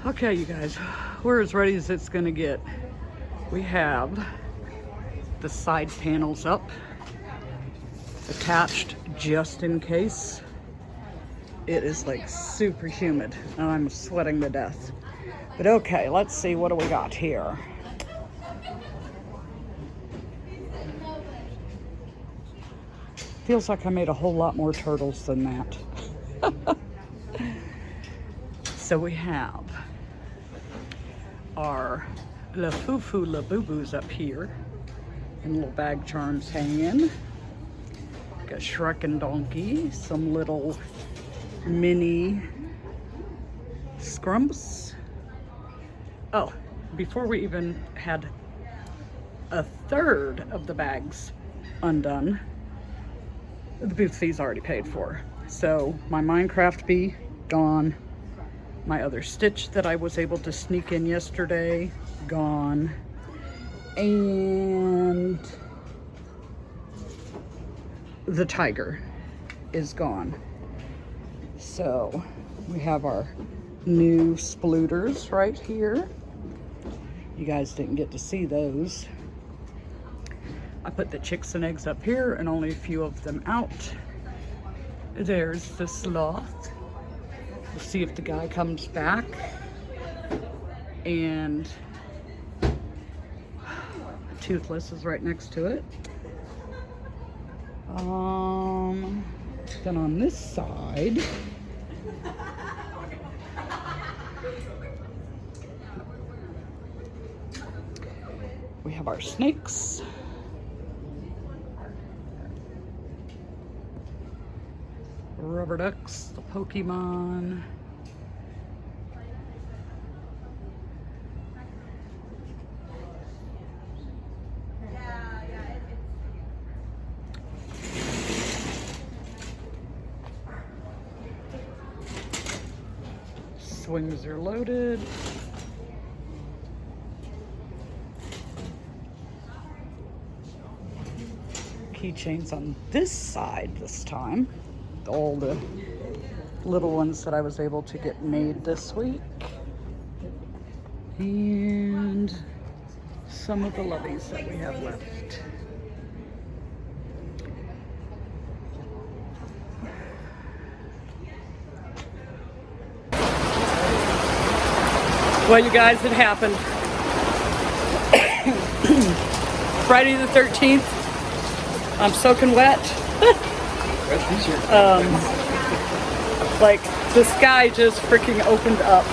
Okay, you guys, we're as ready as it's gonna get. We have the side panels up, attached just in case. It is like super humid and I'm sweating to death. But okay, let's see, what do we got here? Feels like I made a whole lot more turtles than that. So we have our La Foo La Boo Boos up here, and little bag charms hanging. Got Shrek and Donkey, some little mini scrumps. Oh, before we even had a third of the bags undone, the booth fee's already paid for. So my Minecraft bee, gone. My other stitch that I was able to sneak in yesterday, gone. And the tiger is gone. So we have our new splooters right here. You guys didn't get to see those. I put the chicks and eggs up here and only a few of them out. There's the sloth. We'll see if the guy comes back. And Toothless is right next to it. Then on this side, we have our snakes. Rubber ducks, the Pokemon. Swings are loaded. Keychains on this side this time. All the little ones that I was able to get made this week. And some of the loveys that we have left. Well, you guys, it happened. Friday the 13th. I'm soaking wet. Like the sky just freaking opened up.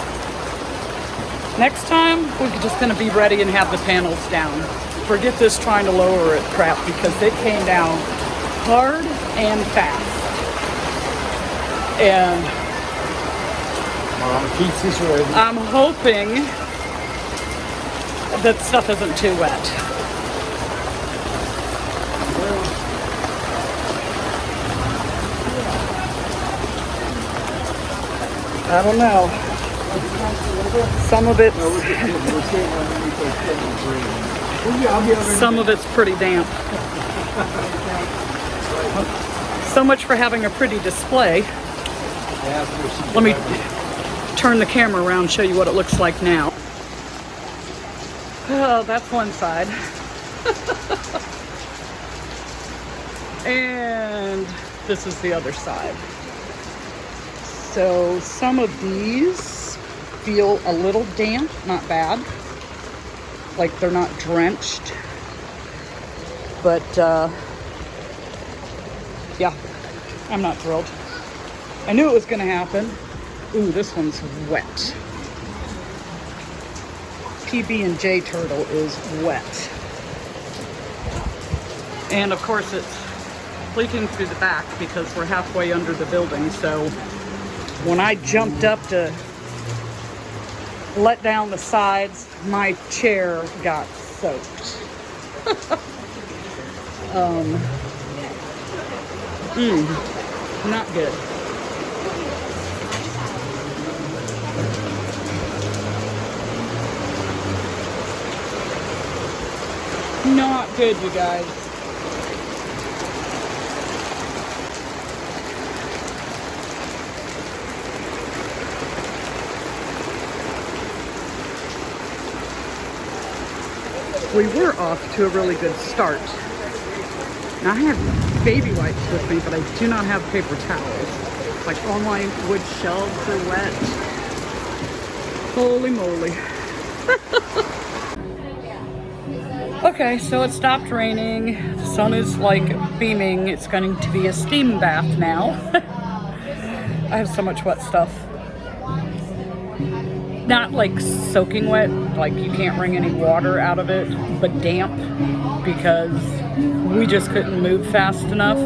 Next time, we're just gonna be ready and have the panels down. Forget this trying to lower it crap, because it came down hard and fast. And I'm hoping that stuff isn't too wet. I don't know. Some of it's pretty damp. So much for having a pretty display. Let me turn the camera around and show you what it looks like now. Oh, that's one side. And this is the other side. So some of these feel a little damp, not bad. Like they're not drenched. But yeah, I'm not thrilled. I knew it was gonna happen. Ooh, this one's wet. PB&J turtle is wet. And of course it's leaking through the back because we're halfway under the building. So when I jumped up to let down the sides, my chair got soaked. Not good. Not good, you guys. we were off to a really good start. Now I have baby wipes with me, but I do not have paper towels. Like all my wood shelves are wet. Holy moly. Okay, so it stopped raining. The sun is like beaming. It's going to be a steam bath now. I have so much wet stuff. Not like soaking wet, like you can't wring any water out of it, but damp because we just couldn't move fast enough.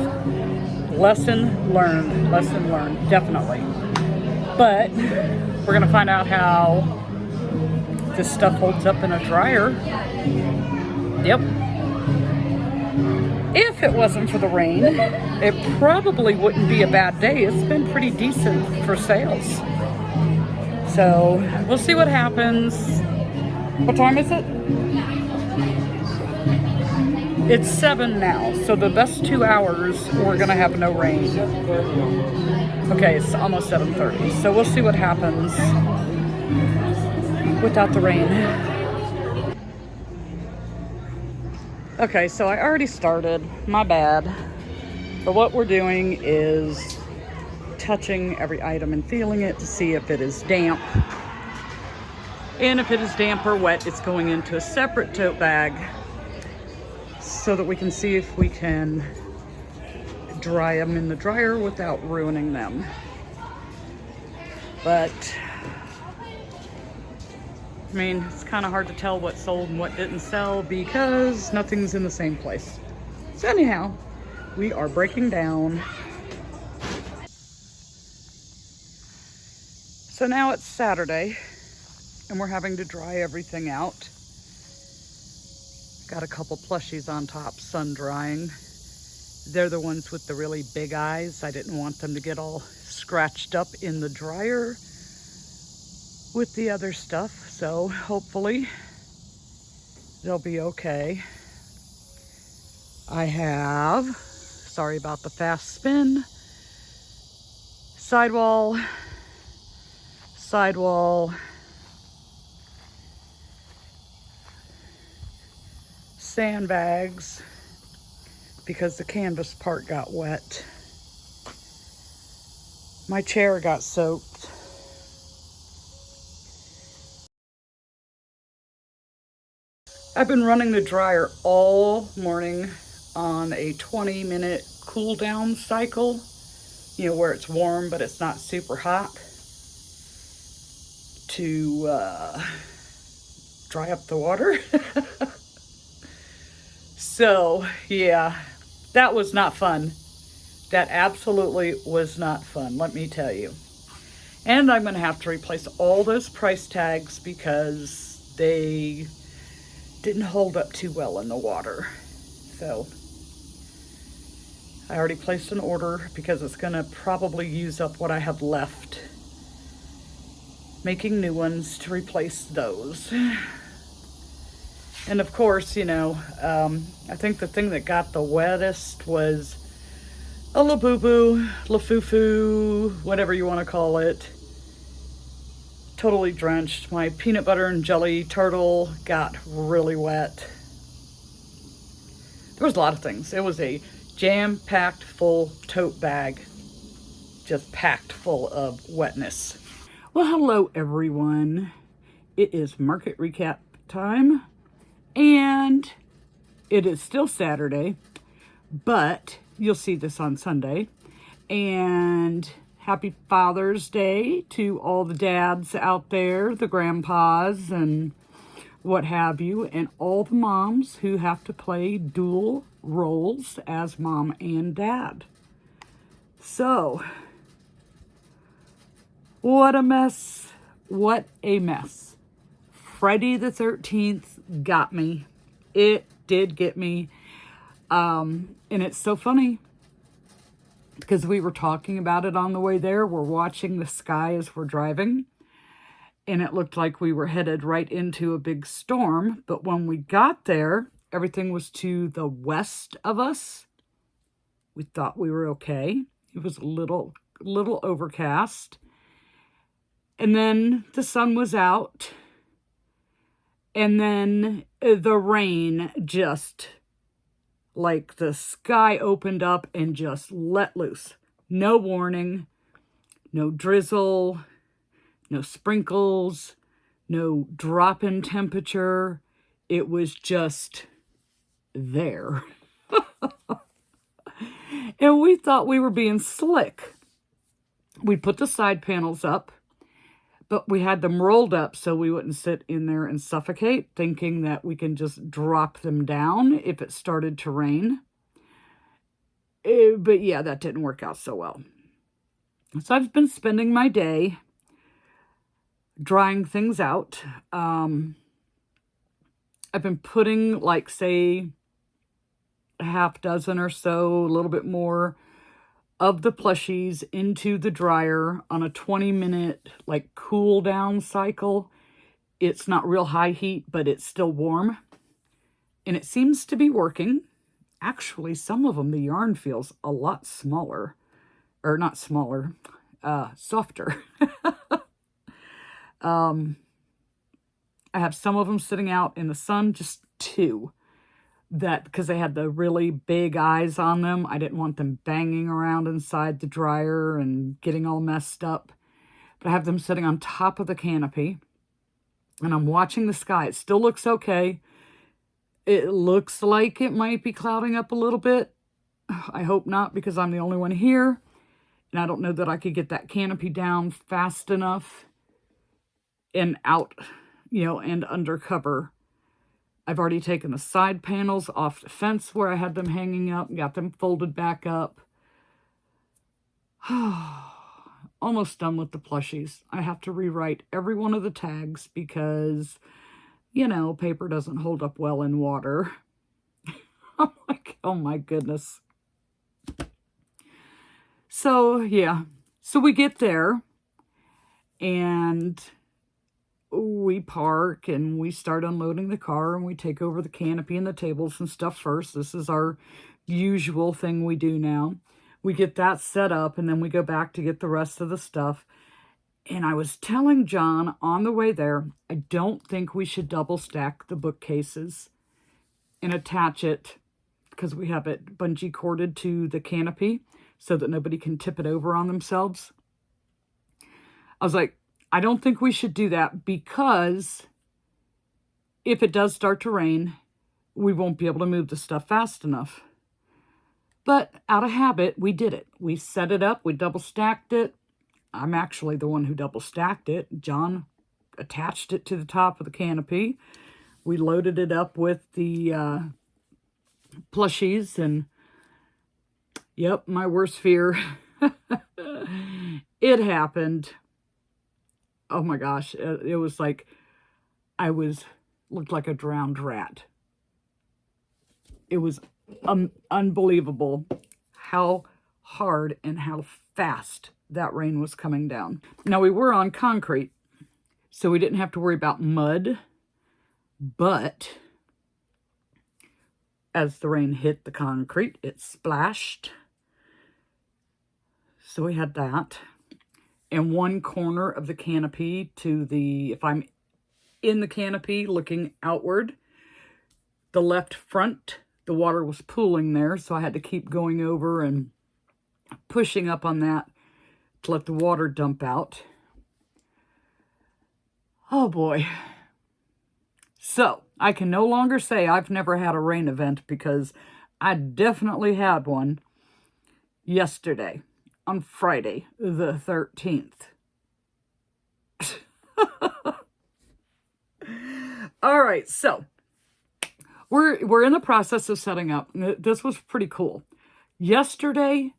Lesson learned, definitely. But we're gonna find out how this stuff holds up in a dryer. Yep. If it wasn't for the rain, it probably wouldn't be a bad day. It's been pretty decent for sales. So we'll see what happens. What time is it? It's 7 now, so the best 2 hours we're gonna have no rain. Okay, it's almost 7:30, so we'll see what happens without the rain. Okay, so I already started, my bad. But what we're doing is touching every item and feeling it to see if it is damp. And if it is damp or wet, it's going into a separate tote bag so that we can see if we can dry them in the dryer without ruining them. But I mean, it's kind of hard to tell what sold and what didn't sell because nothing's in the same place. So anyhow, we are breaking down. So now it's Saturday and we're having to dry everything out. Got a couple plushies on top, sun drying. They're the ones with the really big eyes. I didn't want them to get all scratched up in the dryer with the other stuff. So hopefully they'll be okay. I have, sorry about the fast spin, sidewall, sandbags, because the canvas part got wet. My chair got soaked. I've been running the dryer all morning on a 20-minute cool down cycle, you know, where it's warm but it's not super hot, to dry up the water. So yeah, that was not fun. That absolutely was not fun, let me tell you. And I'm gonna have to replace all those price tags because they didn't hold up too well in the water. So I already placed an order because it's gonna probably use up what I have left, making new ones to replace those. And of course, you know, I think the thing that got the wettest was a Labubu, Lafufu, whatever you want to call it. Totally drenched. My peanut butter and jelly turtle got really wet. There was a lot of things. It was a jam-packed full tote bag, just packed full of wetness. Well, hello everyone. It is market recap time, and it is still Saturday, but you'll see this on Sunday. And happy Father's Day to all the dads out there, the grandpas and what have you, and all the moms who have to play dual roles as mom and dad. So, what a mess. What a mess. Friday the 13th got me. It did get me. And it's so funny because we were talking about it on the way there. We're watching the sky as we're driving, and it looked like we were headed right into a big storm. But when we got there, everything was to the west of us. We thought we were okay. It was a little overcast. And then the sun was out, And then the rain just, like the sky opened up and just let loose. No warning, no drizzle, no sprinkles, no drop in temperature. It was just there. And we thought we were being slick. We put the side panels up, but we had them rolled up so we wouldn't sit in there and suffocate, thinking that we can just drop them down if it started to rain. But yeah, that didn't work out so well. So I've been spending my day drying things out. I've been putting, like, say, a half dozen or so, a little bit more, of the plushies into the dryer on a 20-minute, like, cool down cycle. It's not real high heat, but it's still warm. And it seems to be working. Actually, some of them, the yarn feels a lot smaller. Or not smaller, softer. I have some of them sitting out in the sun, just 2. That, because they had the really big eyes on them, I didn't want them banging around inside the dryer and getting all messed up. But I have them sitting on top of the canopy, and I'm watching the sky. It still looks okay. It looks like it might be clouding up a little bit. I hope not, because I'm the only one here, and I don't know that I could get that canopy down fast enough and out, and under cover. I've already taken the side panels off the fence where I had them hanging up and got them folded back up. Almost done with the plushies. I have to rewrite every one of the tags because, paper doesn't hold up well in water. I'm like, oh my goodness. So, yeah. So we get there and we park and we start unloading the car and we take over the canopy and the tables and stuff first. This is our usual thing we do now. We get that set up and then we go back to get the rest of the stuff. And I was telling John on the way there, I don't think we should double stack the bookcases and attach it, because we have it bungee corded to the canopy so that nobody can tip it over on themselves. I was like, I don't think we should do that, because if it does start to rain, we won't be able to move the stuff fast enough. But out of habit, we did it. We set it up, we double stacked it. I'm actually the one who double stacked it. John attached it to the top of the canopy. We loaded it up with the plushies, and yep, my worst fear. It happened. Oh my gosh, it was like looked like a drowned rat. It was unbelievable how hard and how fast that rain was coming down. Now, we were on concrete, so we didn't have to worry about mud, but as the rain hit the concrete, it splashed. So we had that. And one corner of the canopy if I'm in the canopy looking outward, the left front, the water was pooling there, so I had to keep going over and pushing up on that to let the water dump out. Oh boy. So I can no longer say I've never had a rain event, because I definitely had one yesterday. On Friday, the 13th. All right, so we're in the process of setting up. This was pretty cool. Yesterday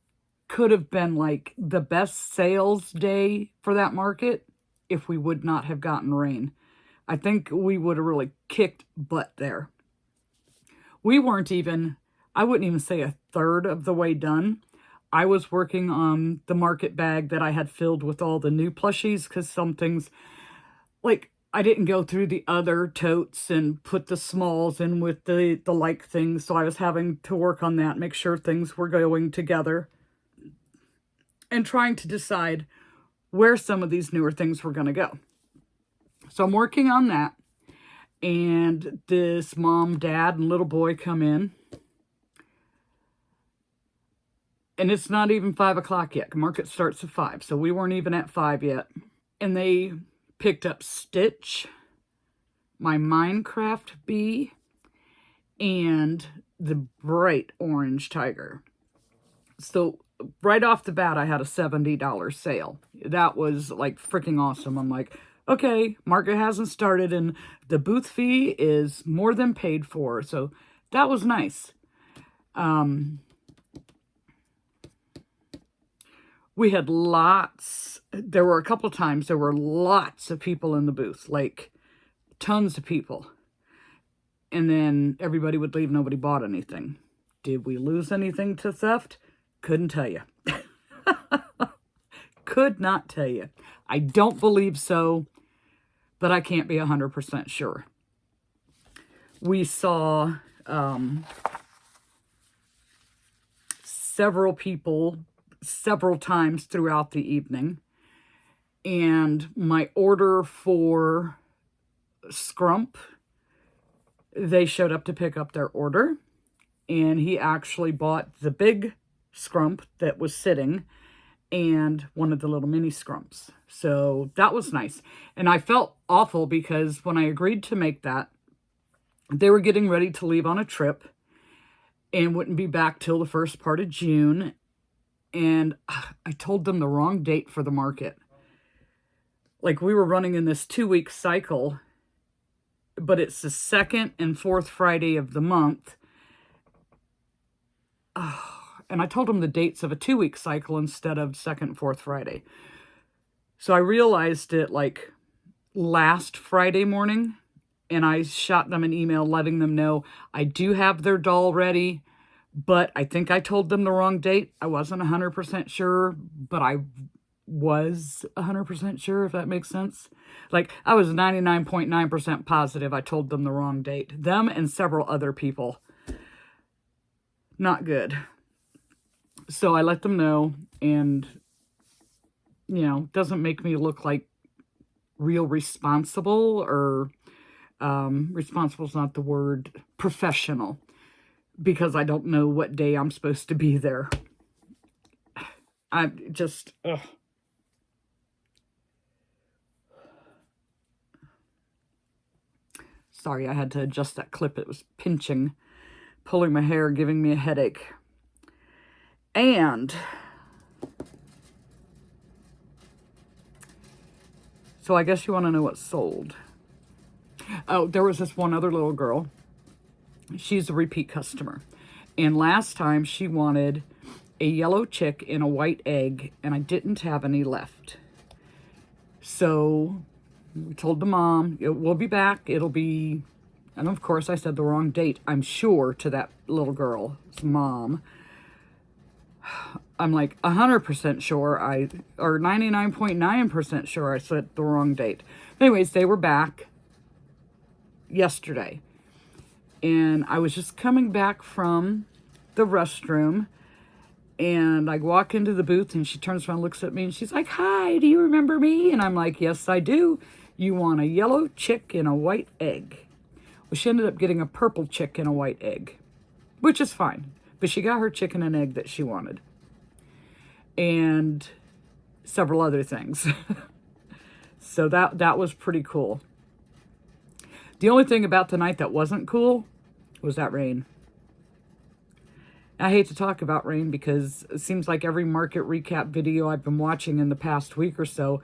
could have been like the best sales day for that market if we would not have gotten rain. I think we would have really kicked butt there. We weren't even, I wouldn't even say a third of the way done. I was working on the market bag that I had filled with all the new plushies, because some things, like, I didn't go through the other totes and put the smalls in with the like things, so I was having to work on that, make sure things were going together, and trying to decide where some of these newer things were going to go. So I'm working on that, And this mom, dad, and little boy come in. And it's not even 5 o'clock yet. Market starts at 5, so we weren't even at 5 yet. And they picked up Stitch, my Minecraft bee, and the bright orange tiger. So right off the bat, I had a $70 sale. That was like freaking awesome. I'm like, okay, market hasn't started and the booth fee is more than paid for. So that was nice. We had there were a couple of times there were lots of people in the booth, like tons of people. And then everybody would leave, nobody bought anything. Did we lose anything to theft? Couldn't tell you. Could not tell you. I don't believe so, but I can't be 100% sure. We saw several people several times throughout the evening. And my order for Scrump, they showed up to pick up their order. And he actually bought the big Scrump that was sitting and one of the little mini Scrumps. So that was nice. And I felt awful because when I agreed to make that, they were getting ready to leave on a trip and wouldn't be back till the first part of June. And I told them the wrong date for the market. Like, we were running in this 2-week cycle, but it's the 2nd and 4th Friday of the month. And I told them the dates of a 2-week cycle instead of 2nd and 4th Friday. So I realized it like last Friday morning, and I shot them an email letting them know I do have their doll ready, but I think I told them the wrong date. I wasn't 100% sure, but I was 100% sure, if that makes sense. Like, I was 99.9% positive I told them the wrong date. Them and several other people. Not good. So I let them know, and, you know, doesn't make me look like real responsible, or responsible is not the word, professional, because I don't know what day I'm supposed to be there. I just, ugh. Sorry, I had to adjust that clip. It was pinching, pulling my hair, giving me a headache. And so I guess you want to know what sold. Oh, there was this one other little girl. She's a repeat customer. And last time she wanted a yellow chick and a white egg, and I didn't have any left. So we told the mom, we'll be back. It'll be, and of course I said the wrong date, I'm sure, to that little girl's mom. I'm like 100% sure or 99.9% sure I said the wrong date. Anyways, they were back yesterday. And I was just coming back from the restroom, and I walk into the booth, and she turns around, looks at me, and she's like, "Hi, do you remember me?" And I'm like, "Yes, I do. You want a yellow chick and a white egg." Well, she ended up getting a purple chick and a white egg, which is fine. But she got her chicken and egg that she wanted. And several other things. So that was pretty cool. The only thing about the night that wasn't cool was that rain. I hate to talk about rain because it seems like every market recap video I've been watching in the past week or so,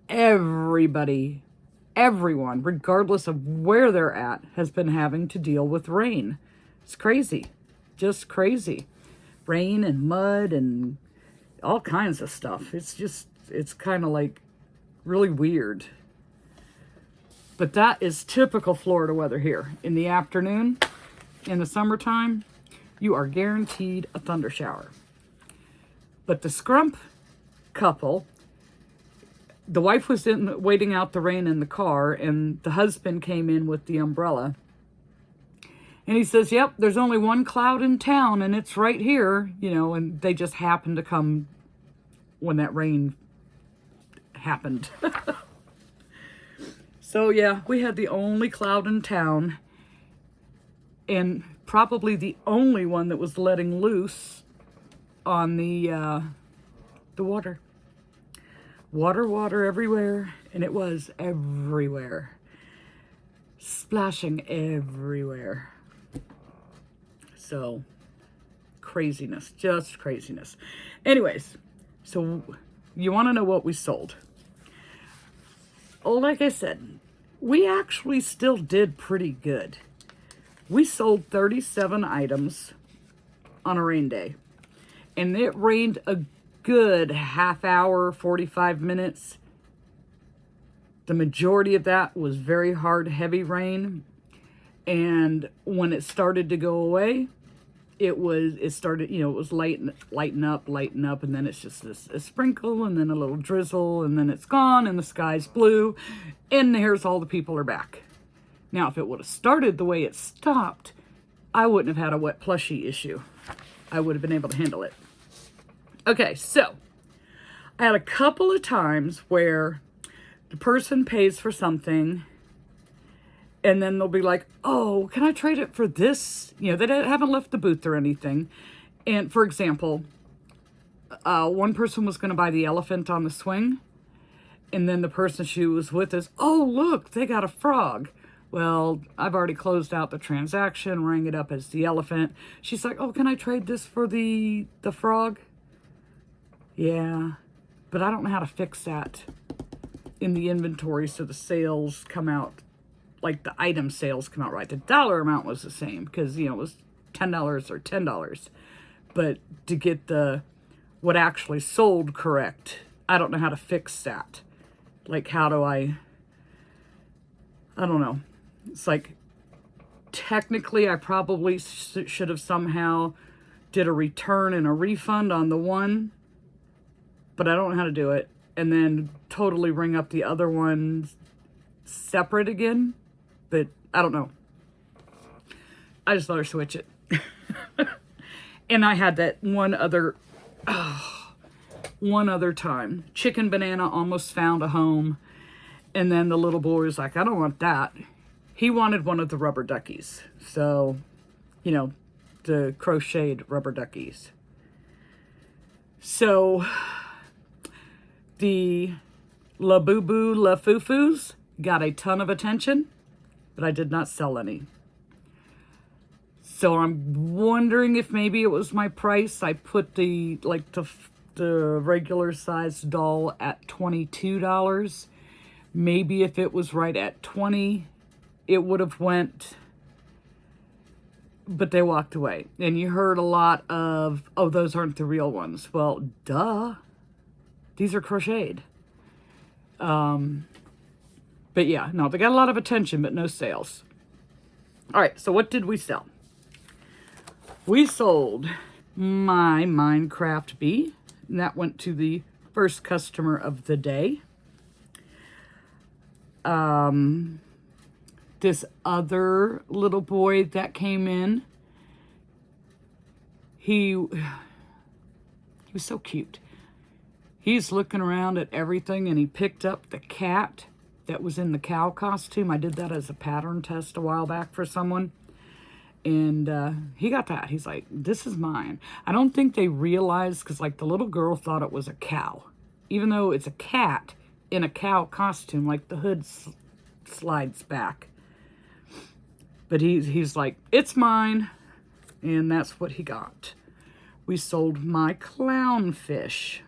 everyone, regardless of where they're at, has been having to deal with rain. It's crazy. Just crazy. Rain and mud and all kinds of stuff. It's kind of like really weird. But that is typical Florida weather here. In the afternoon, in the summertime, you are guaranteed a thunder shower. But the Scrump couple, the wife was waiting out the rain in the car, and the husband came in with the umbrella. And he says, "Yep, there's only one cloud in town, and it's right here," you know, and they just happened to come when that rain happened. So yeah, we had the only cloud in town, and probably the only one that was letting loose on the water. Water everywhere, and it was everywhere. Splashing everywhere. So, craziness, just craziness. Anyways, so you want to know what we sold? Oh, like I said, we actually still did pretty good. We sold 37 items on a rain day, and it rained a good half hour, 45 minutes. The majority of that was very hard, heavy rain. And when it started to go away, it started, you know, it was lighten up, and then it's just a sprinkle, and then a little drizzle, and then it's gone, and the sky's blue, and here's all the people are back. Now, if it would have started the way it stopped, I wouldn't have had a wet plushie issue. I would have been able to handle it. Okay, so I had a couple of times where the person pays for something, and then they'll be like, oh, can I trade it for this? You know, they haven't left the booth or anything. And for example, one person was going to buy the elephant on the swing, and then the person she was with is, oh, look, they got a frog. Well, I've already closed out the transaction, rang it up as the elephant. She's like, oh, can I trade this for the frog? Yeah, but I don't know how to fix that in the inventory so the sales come out, like the item sales come out right. The dollar amount was the same because, you know, it was $10 or $10. But to get what actually sold correct, I don't know how to fix that. Like, how do I don't know. It's like, technically I probably should have somehow did a return and a refund on the one, but I don't know how to do it. And then totally ring up the other ones separate again. But I don't know. I just thought I'd switch it. And I had that one other time. Chicken Banana almost found a home. And then the little boy was like, I don't want that. He wanted one of the rubber duckies. So, you know, the crocheted rubber duckies. So the La Boo Boo La Foo Foos got a ton of attention, but I did not sell any. So I'm wondering if maybe it was my price. I put the regular sized doll at $22. Maybe if it was right at 20, it would have went, but they walked away. And you heard a lot of, oh, those aren't the real ones. Well, duh. These are crocheted. But yeah, no, they got a lot of attention, but no sales. All right, so what did we sell? We sold my Minecraft bee, and that went to the first customer of the day. This other little boy that came in, he was so cute. He's looking around at everything, and he picked up the cat that was in the cow costume. I did that as a pattern test a while back for someone. And he got that. He's like, this is mine. I don't think they realized, because like the little girl thought it was a cow. Even though it's a cat in a cow costume, like the hood slides back. But he's like, it's mine. And that's what he got. We sold my clownfish.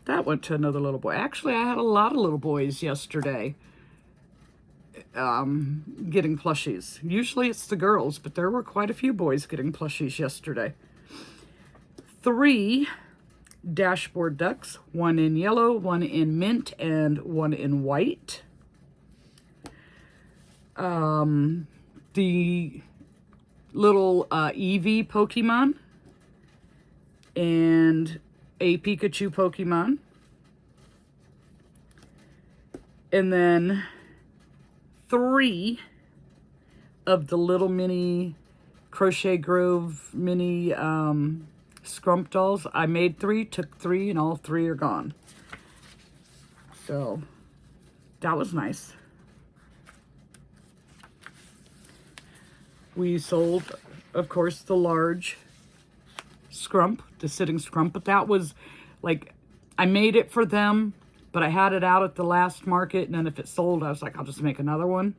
That went to another little boy. Actually, I had a lot of little boys yesterday getting plushies. Usually it's the girls, but there were quite a few boys getting plushies yesterday. 3 dashboard ducks, 1 in yellow, 1 in mint, and 1 in white. The little Eevee Pokemon and a Pikachu Pokemon. And then 3 of the little mini Crochet Grove mini Scrump dolls. I made 3, took 3, and all 3 are gone. So that was nice. We sold, of course, the large scrump, the sitting scrump, but that was like, I made it for them, but I had it out at the last market, and then if it sold, I was like, I'll just make another one.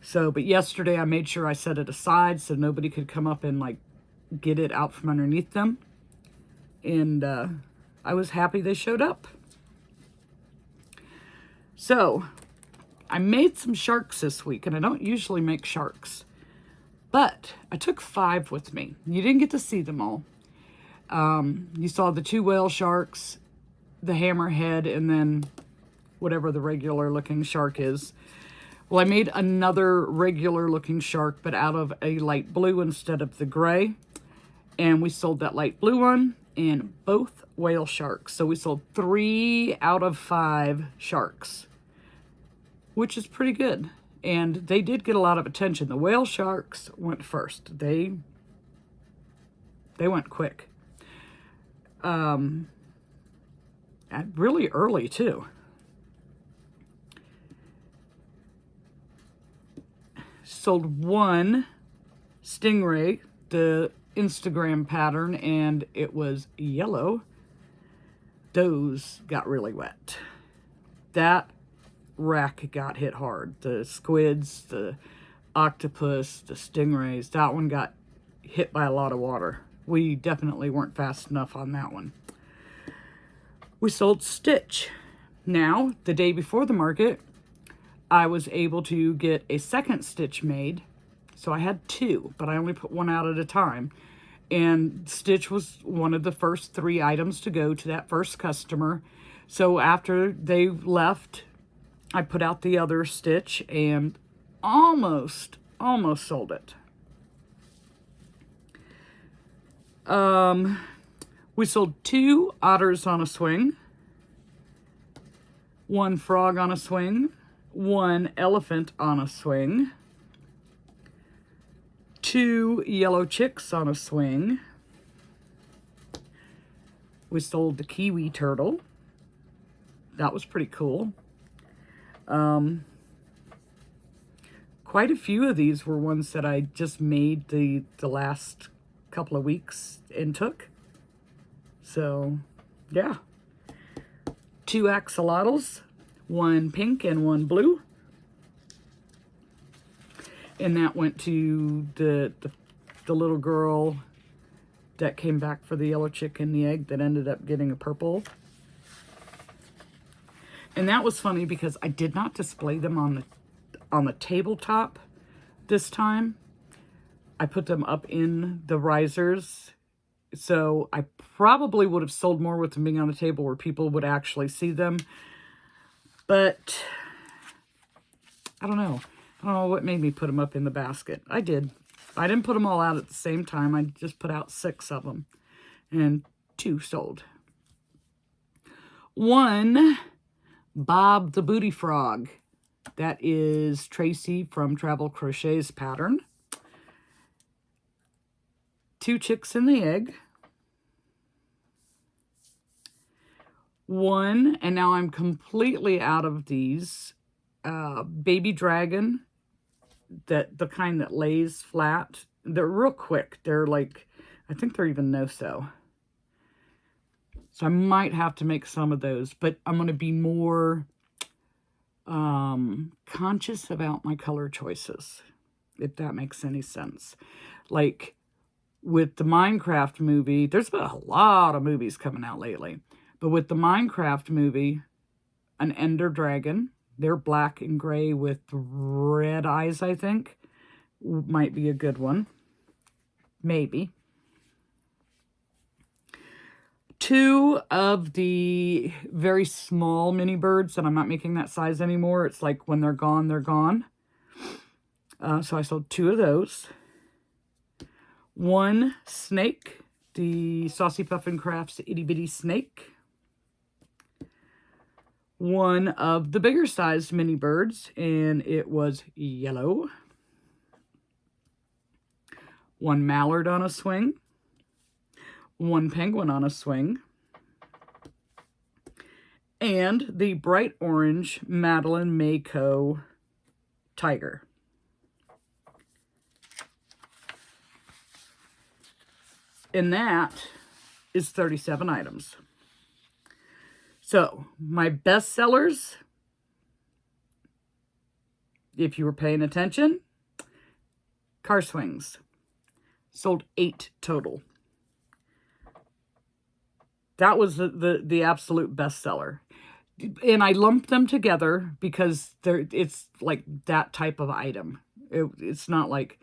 So, but yesterday I made sure I set it aside so nobody could come up and like get it out from underneath them. And I was happy they showed up. So, I made some sharks this week, and I don't usually make sharks. But I took 5 with me. You didn't get to see them all. You saw the 2 whale sharks, the hammerhead, and then whatever the regular looking shark is. Well, I made another regular looking shark, but out of a light blue instead of the gray. And we sold that light blue one and both whale sharks. So we sold 3 out of 5 sharks, which is pretty good. And they did get a lot of attention. The whale sharks went first. They went quick. Really early too. Sold 1 stingray, the Instagram pattern, and it was yellow. Those got really wet. That rack got hit hard. The squids, the octopus, the stingrays, that one got hit by a lot of water. We definitely weren't fast enough on that one. We sold Stitch. Now, the day before the market, I was able to get a second Stitch made. So I had 2, but I only put 1 out at a time. And Stitch was one of the first 3 items to go to that first customer. So after they left, I put out the other Stitch and almost sold it. We sold 2 otters on a swing, 1 frog on a swing, 1 elephant on a swing, 2 yellow chicks on a swing. We sold the kiwi turtle. That was pretty cool. Quite a few of these were ones that I just made the last couple of weeks and took. So, yeah. 2 axolotls, 1 pink and 1 blue. And that went to the little girl that came back for the yellow chick and the egg that ended up getting a purple. And that was funny because I did not display them on the tabletop this time. I put them up in the risers. So I probably would have sold more with them being on the table where people would actually see them. But I don't know. I don't know what made me put them up in the basket. I did. I didn't put them all out at the same time. I just put out 6 of them. And 2 sold. 1, Bob the Booty Frog. That is Tracy from Travel Crochet's pattern. 2 chicks in the egg. 1, and now I'm completely out of these. Baby dragon, the kind that lays flat. They're real quick. They're like, I think they're even no-sew. So I might have to make some of those, but I'm going to be more conscious about my color choices, if that makes any sense. Like with the Minecraft movie, there's been a lot of movies coming out lately, but with the Minecraft movie, an ender dragon, they're black and gray with red eyes, I think. Might be a good one. Maybe. 2 of the very small mini birds, and I'm not making that size anymore. It's like when they're gone, they're gone. So I sold 2 of those. 1 snake, the Saucy Puffin Crafts Itty Bitty Snake. 1 of the bigger sized mini birds, and it was yellow. 1 mallard on a swing. 1 penguin on a swing. and the bright orange Madeline Mayco Tiger. And that is 37 items. So my best sellers, if you were paying attention, car swings. Sold 8 total. That was the absolute best seller. And I lumped them together because it's like that type of item. It's not like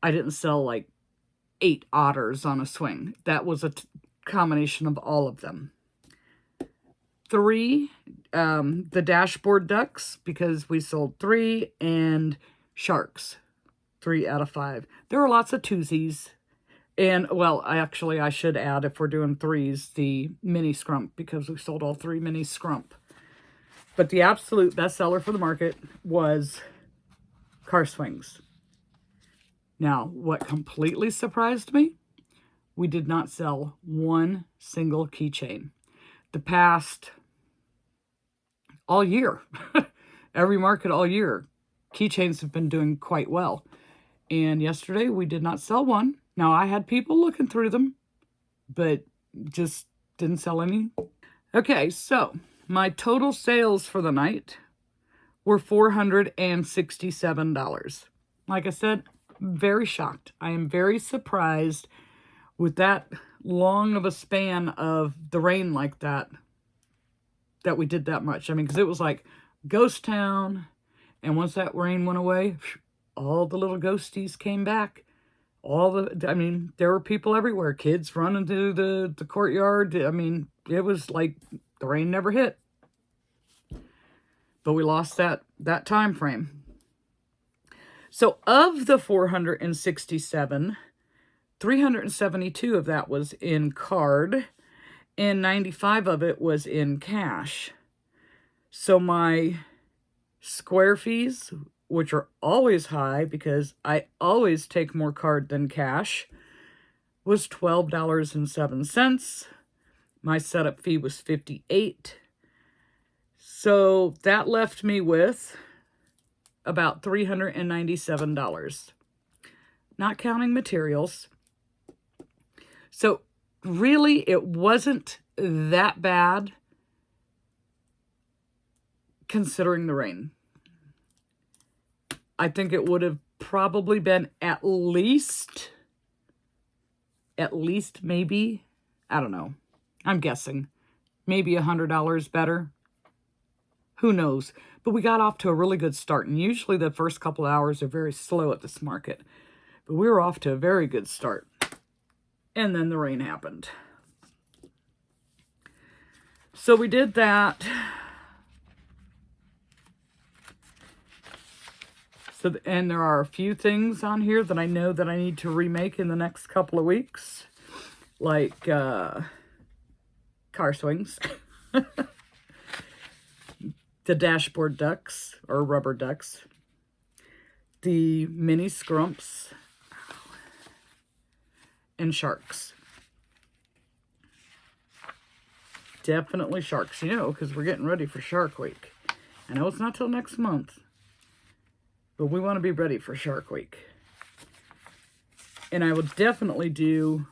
I didn't sell like 8 otters on a swing. That was a combination of all of them. 3, the dashboard ducks, because we sold 3, and sharks, 3 out of 5. There were lots of twosies. And, well, I should add, if we're doing 3s, the mini scrump, because we sold all 3 mini scrump. But the absolute best seller for the market was car swings. Now, what completely surprised me, we did not sell one single keychain. The past, all year, every market all year, keychains have been doing quite well. And yesterday, we did not sell one. Now, I had people looking through them, but just didn't sell any. Okay, so my total sales for the night were $467. Like I said, very shocked. I am very surprised with that long of a span of the rain like that we did that much. I mean, because it was like ghost town, and once that rain went away, all the little ghosties came back. I mean, there were people everywhere. Kids running through the courtyard. I mean, it was like the rain never hit. But we lost that time frame. So of the 467, 372 of that was in card, and 95 of it was in cash. So my square fees, which are always high because I always take more card than cash, was $12.07. My setup fee was $58. So that left me with about $397, not counting materials. So really, it wasn't that bad considering the rain. I think it would have probably been at least maybe, I don't know, I'm guessing, maybe $100 better. Who knows? But we got off to a really good start. And usually the first couple hours are very slow at this market. But we were off to a very good start. And then the rain happened. So we did that. So, and there are a few things on here that I know that I need to remake in the next couple of weeks. Like car swings. The dashboard ducks, or rubber ducks. The mini scrumps. And sharks. Definitely sharks, you know, because we're getting ready for Shark Week. I know it's not till next month, but we want to be ready for Shark Week. And I would definitely do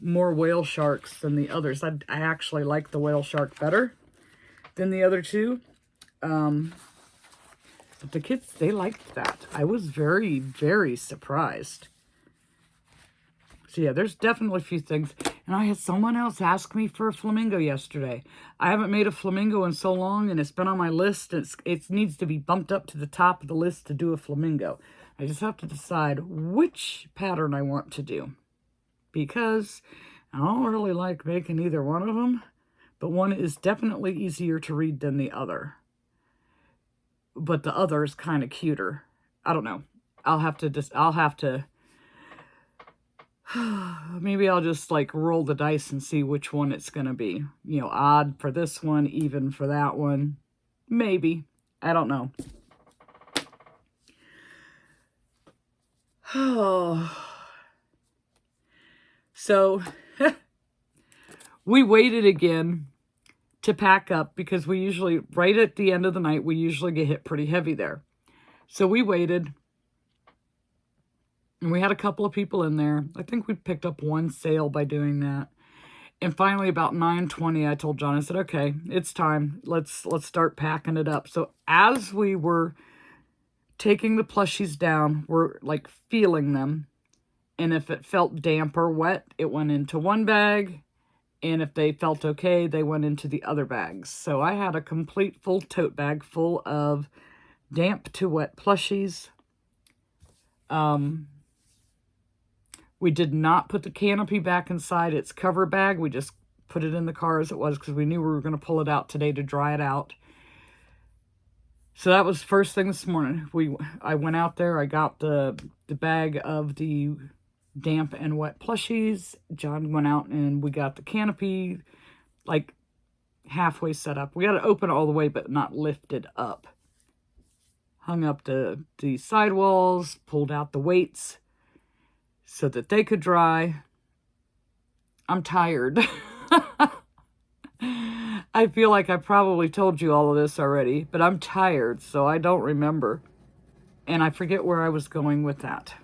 more whale sharks than the others. I actually like the whale shark better than the other two. But the kids, they liked that. I was very, very surprised. So yeah, there's definitely a few things. And I had someone else ask me for a flamingo yesterday. I haven't made a flamingo in so long, and it's been on my list. It needs to be bumped up to the top of the list to do a flamingo. I just have to decide which pattern I want to do. Because I don't really like making either one of them. But one is definitely easier to read than the other. But the other is kind of cuter. I don't know. I'll have to maybe I'll just like roll the dice and see which one it's going to be. You know, odd for this one, even for that one. Maybe. I don't know. So, we waited again to pack up because we usually, right at the end of the night, we usually get hit pretty heavy there. So we waited, and we had a couple of people in there. I think we picked up one sale by doing that. And finally, about 9:20, I told John, I said, okay, it's time. Let's start packing it up. So as we were taking the plushies down, we're like feeling them. And if it felt damp or wet, it went into one bag. And if they felt okay, they went into the other bags. So I had a complete full tote bag full of damp to wet plushies. We did not put the canopy back inside its cover bag. We just put it in the car as it was because we knew we were going to pull it out today to dry it out. So that was first thing this morning. I went out there. I got the bag of the damp and wet plushies. John went out and we got the canopy like halfway set up. We got to open it all the way, but not lifted up. Hung up the sidewalls, pulled out the weights so that they could dry. I'm tired. I feel like I probably told you all of this already, but I'm tired, so I don't remember. And I forget where I was going with that.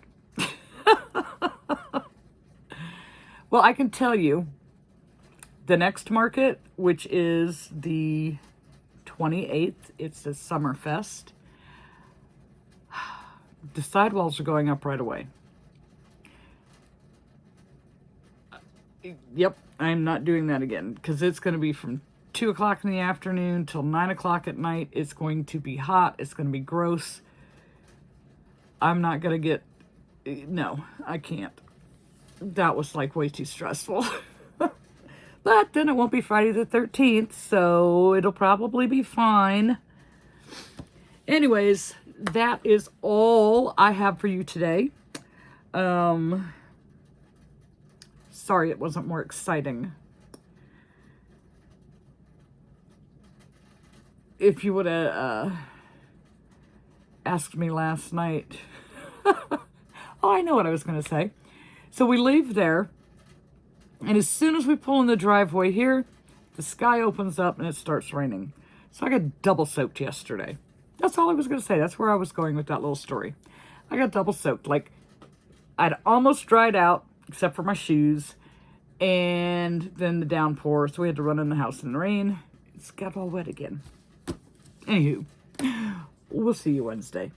Well, I can tell you, the next market, which is the 28th, it's the Summerfest. The sidewalls are going up right away. Yep, I'm not doing that again because it's going to be from 2 o'clock in the afternoon till 9 o'clock at night. It's going to be hot. It's going to be gross. I'm not going to get... No, I can't. That was like way too stressful. But then it won't be Friday the 13th, so it'll probably be fine. Anyways, that is all I have for you today. Sorry it wasn't more exciting. If you would have asked me last night. Oh, I know what I was going to say. So we leave there, and as soon as we pull in the driveway here, the sky opens up and it starts raining. So I got double soaked yesterday. That's all I was going to say. That's where I was going with that little story. I got double soaked. Like, I'd almost dried out, except for my shoes, and then the downpour, so we had to run in the house in the rain. It's got all wet again. Anywho, we'll see you Wednesday.